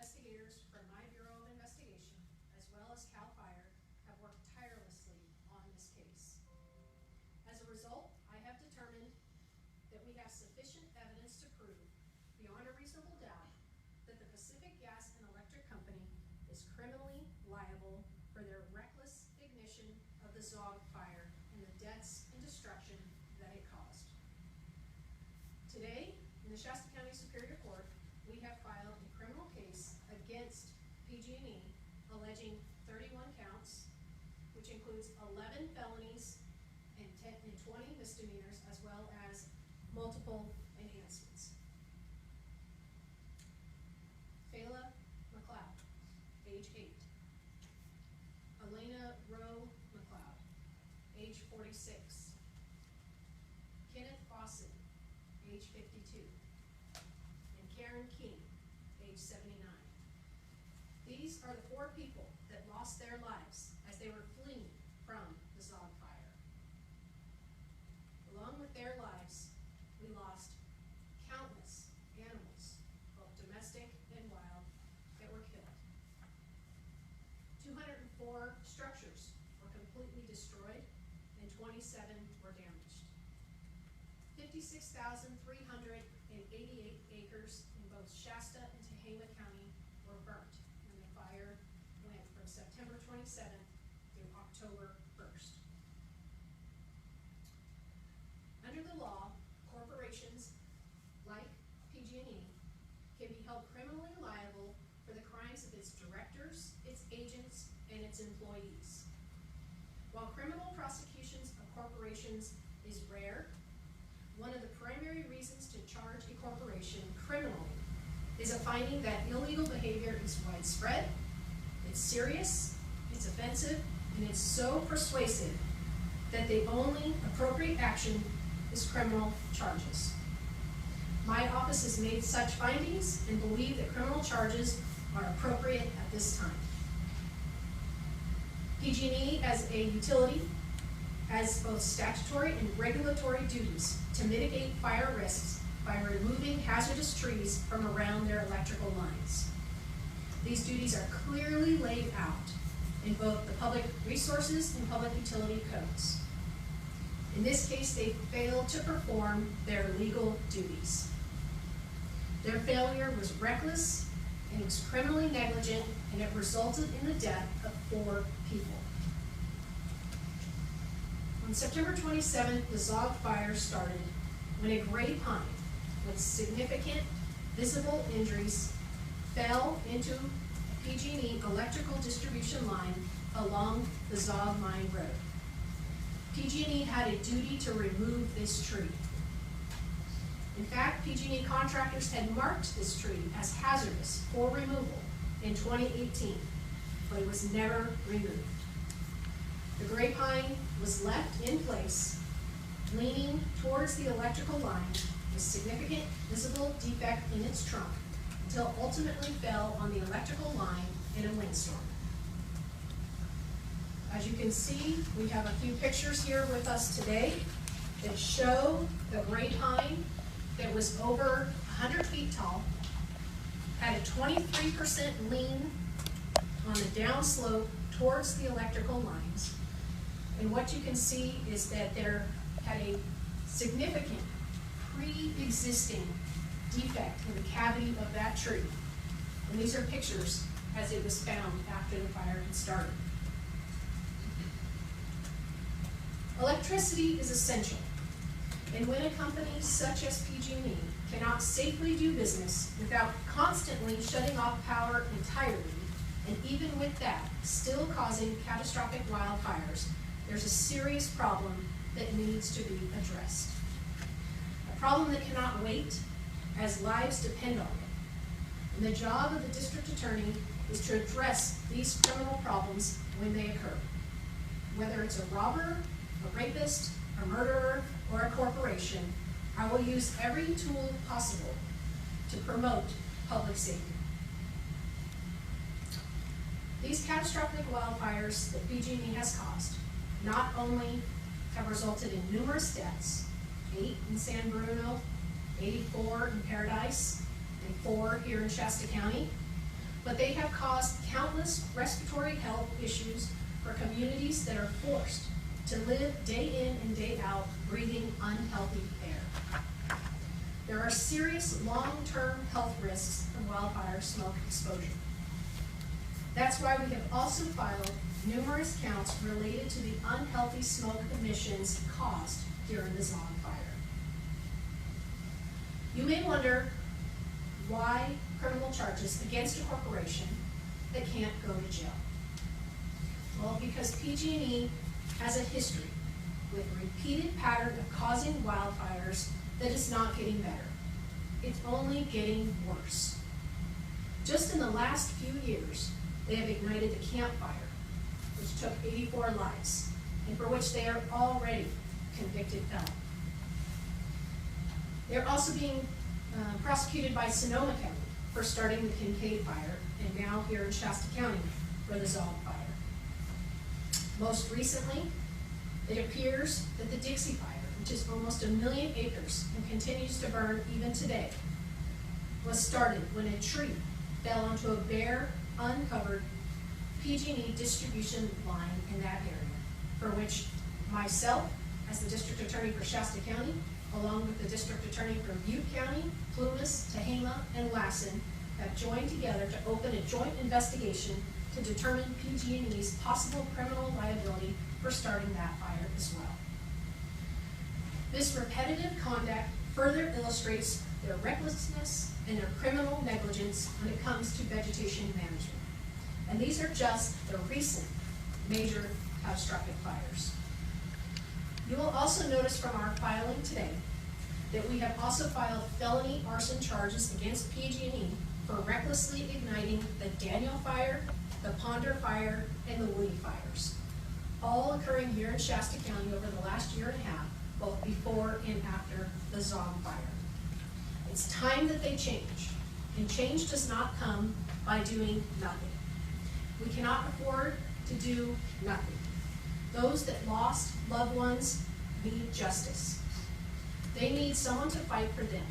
investigators from my Bureau of Investigation, as well as CAL FIRE, have worked tirelessly on this case. As a result, I have determined that we have sufficient evidence to prove, beyond a reasonable doubt, that the Pacific Gas and Electric Company is criminally liable for their reckless ignition of the Zog fire and the deaths and destruction that it caused. Today, in the Shasta County Superior Court, we have filed a criminal case against PG&E alleging 31 counts, which includes 11 felonies and 20 misdemeanors, as well as multiple enhancements. Fela McLeod, age 8. Elena Rowe McLeod, age 46. Kenneth Fawcett, age 52. And Karen King, age 79. These are the 4 people that lost their lives as they were fleeing from the Zog fire. Along with their lives, we lost countless animals, both domestic and wild, that were killed. 204 structures were completely destroyed and 27 were damaged. 56,388 acres in both Shasta and Tehama County were burnt when the fire went from September 27th through October 1st. Under the law, corporations like PG&E can be held criminally liable for the crimes of its directors, its agents, and its employees. While criminal prosecutions of corporations is rare, one of the primary reasons to charge a corporation criminally is a finding that illegal behavior is widespread, it's serious, it's offensive, and it's so persuasive that the only appropriate action is criminal charges. My office has made such findings and believe that criminal charges are appropriate at this time. PG&E as a utility has both statutory and regulatory duties to mitigate fire risks by removing hazardous trees from around their electrical lines. These duties are clearly laid out in both the Public Resources and Public Utility Codes. In this case, they failed to perform their legal duties. Their failure was reckless and it was criminally negligent, and it resulted in the death of 4 people. On September 27th, the Zog fire started when a gray pine with significant visible injuries fell into a PG&E electrical distribution line along the Zog Mine Road. PG&E had a duty to remove this tree. In fact, PG&E contractors had marked this tree as hazardous for removal in 2018, but it was never removed. The gray pine was left in place, leaning towards the electrical line with significant visible defect in its trunk, until ultimately fell on the electrical line in a windstorm. As you can see, we have a few pictures here with us today that show the gray pine that was over 100 feet tall, had a 23% lean on the downslope towards the electrical lines. And what you can see is that there had a significant pre-existing defect in the cavity of that tree. And these are pictures as it was found after the fire had started. Electricity is essential, and when a company such as PG&E cannot safely do business without constantly shutting off power entirely, and even with that, still causing catastrophic wildfires, there's a serious problem that needs to be addressed. A problem that cannot wait, as lives depend on it. And the job of the district attorney is to address these criminal problems when they occur. Whether it's a robber, a rapist, a murderer, or a corporation, I will use every tool possible to promote public safety. These catastrophic wildfires that PG&E has caused not only have resulted in numerous deaths, 8 in San Bruno, 84 in Paradise, and 4 here in Shasta County, but they have caused countless respiratory health issues for communities that are forced to live day in and day out breathing unhealthy air. There are serious long-term health risks from wildfire smoke exposure. That's why we have also filed numerous counts related to the unhealthy smoke emissions caused during the Zogg Fire. You may wonder why criminal charges against a corporation that can't go to jail. Well, because PG&E has a history with a repeated pattern of causing wildfires that is not getting better. It's only getting worse. Just in the last few years, they have ignited the Camp Fire, which took 84 lives, and for which they are already convicted felon. They're also being prosecuted by Sonoma County for starting the Kincaid Fire, and now here in Shasta County for the Zogg Fire. Most recently, it appears that the Dixie Fire, which is almost 1 million acres and continues to burn even today, was started when a tree fell onto a bare, uncovered PG&E distribution line in that area, for which myself, as the District Attorney for Shasta County, along with the District Attorney for Butte County, Plumas, Tehama, and Lassen, have joined together to open a joint investigation to determine PG&E's possible criminal liability for starting that fire as well. This repetitive conduct further illustrates their recklessness and their criminal negligence when it comes to vegetation management. And these are just the recent major catastrophic fires. You will also notice from our filing today that we have also filed felony arson charges against PG&E for recklessly igniting the Daniel Fire, the Ponder Fire, and the Woody Fires, all occurring here in Shasta County over the last year and a half, both before and after the Zogg Fire. It's time that they change, and change does not come by doing nothing. We cannot afford to do nothing. Those that lost loved ones need justice. They need someone to fight for them.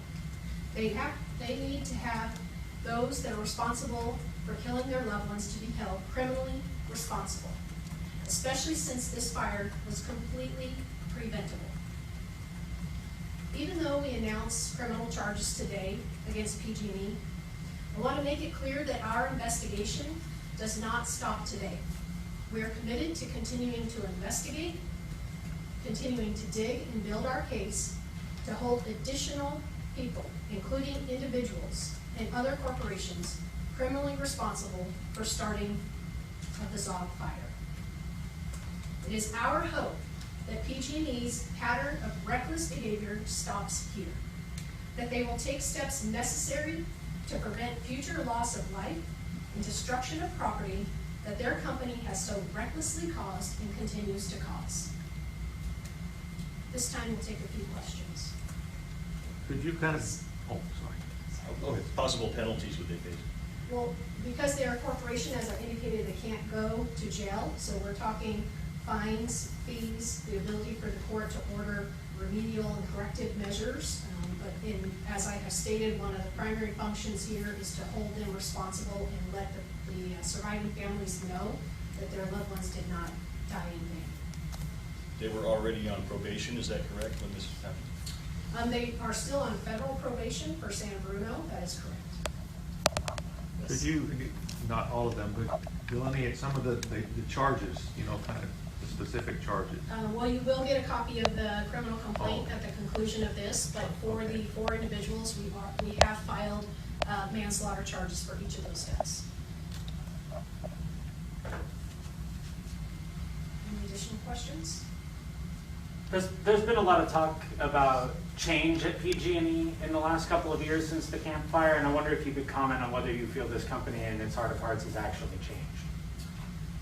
They need to have those that are responsible for killing their loved ones to be held criminally responsible, especially since this fire was completely preventable. Even though we announce criminal charges today against PG&E, I want to make it clear that our investigation does not stop today. We are committed to continuing to investigate, continuing to dig and build our case to hold additional people, including individuals and other corporations, criminally responsible for starting of the Zogg Fire. It is our hope that PG&E's pattern of reckless behavior stops here, that they will take steps necessary to prevent future loss of life and destruction of property that their company has so recklessly caused and continues to cause. This time we'll take a few questions. Could you kind of, oh, sorry. Go ahead. Possible penalties would they face? Well, because they are a corporation, as I indicated, they can't go to jail, so we're talking fines, fees, the ability for the court to order remedial and corrective measures. But as I have stated, one of the primary functions here is to hold them responsible and let the surviving families know that their loved ones did not die in vain. They were already on probation, is that correct, when this happened? They are still on federal probation for San Bruno, that is correct. Could you, not all of them, but delineate some of the charges, you know, kind of the specific charges? Well, you will get a copy of the criminal complaint at the conclusion of this, but for the 4 individuals, we have filed manslaughter charges for each of those deaths. Any additional questions? There's been a lot of talk about change at PG&E in the last couple of years since the Camp Fire, and I wonder if you could comment on whether you feel this company in its heart of hearts has actually changed.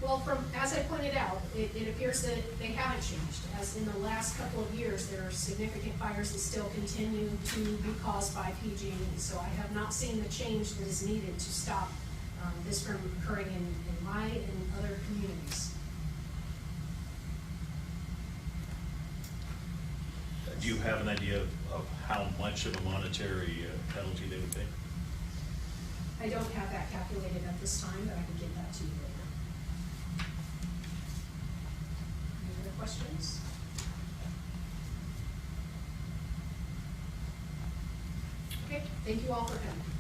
Well, as I pointed out, it appears that they haven't changed. As in the last couple of years, there are significant fires that still continue to be caused by PG&E. So I have not seen the change that is needed to stop this from occurring in my and other communities. Do you have an idea of how much of a monetary penalty they would pay? I don't have that calculated at this time, but I can get that to you later. Any other questions? Okay, thank you all for coming.